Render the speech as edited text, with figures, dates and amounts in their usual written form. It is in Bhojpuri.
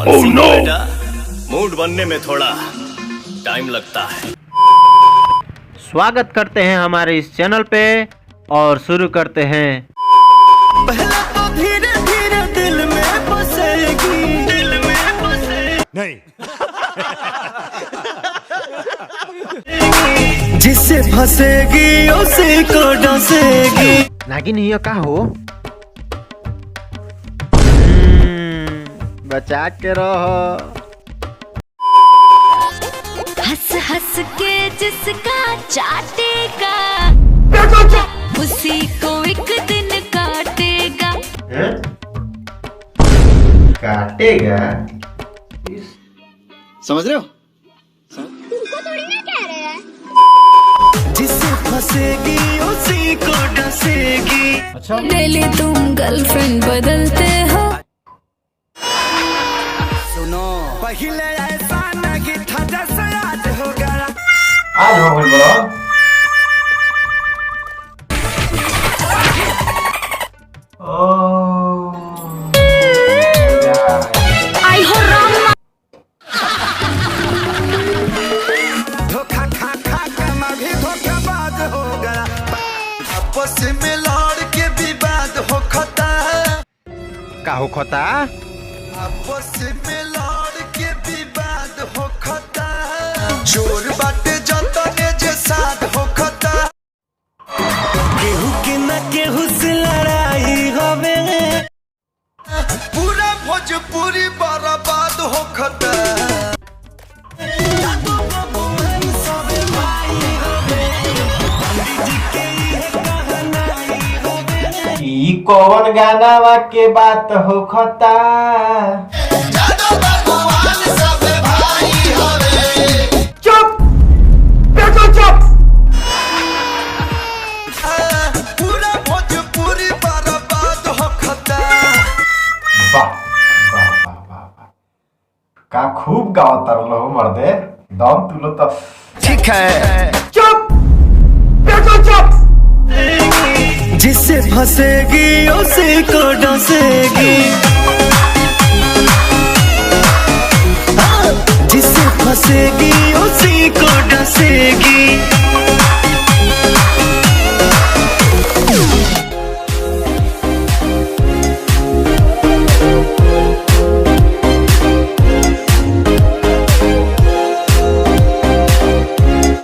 Oh no! बेटा, मूड बनने में थोड़ा टाइम लगता है। स्वागत करते हैं हमारे इस चैनल पे और शुरू करते हैं। पहले तो धीरे धीरे दिल में बसेगी, दिल में बसेगी नहीं। जिससे फंसेगी उसी को डसेगी। नागिन ये का हो? बचा के रहो। हंस हंस के जिसका चाटेगा उसी को एक दिन काटेगा। काटेगा? समझ रहे हो? तुमको थोड़ी ना कह रहे हैं। जिससे फंसेगी उसी को डसेगी। अच्छा डेली तुम गर्लफ्रेंड बदलते हो। सुनो पहले ऐसा नहीं था जैसे आज हो गया। आज हो गई बोलो। आई हो राम। धोखा खा खा के मैं भी धोखेबाज हो गया। आपस में लड़ के विवाद हो खता। का हो खोता? आपस में लड़ के विवाद हो खता। जोर बाटे जतने जे साथ हो खता। केहू के न केहू से लड़ाई हवे। पूरा भोजपुरी बर्बाद हो खता। ई कौन गाना के बात हो खोता? चुप! बिल्कुल चुप! पूरा भोजपुरी बर्बाद हो खता। वाह वाह वाह वाह वाह, का खूब गाओ तरलो मर्दे, दम तुलो तो ठीक है। चुप, बिल्कुल चुप। जिससे फंसेगी उसी को डसेगी। जिससे फंसेगी उसी को डसेगी।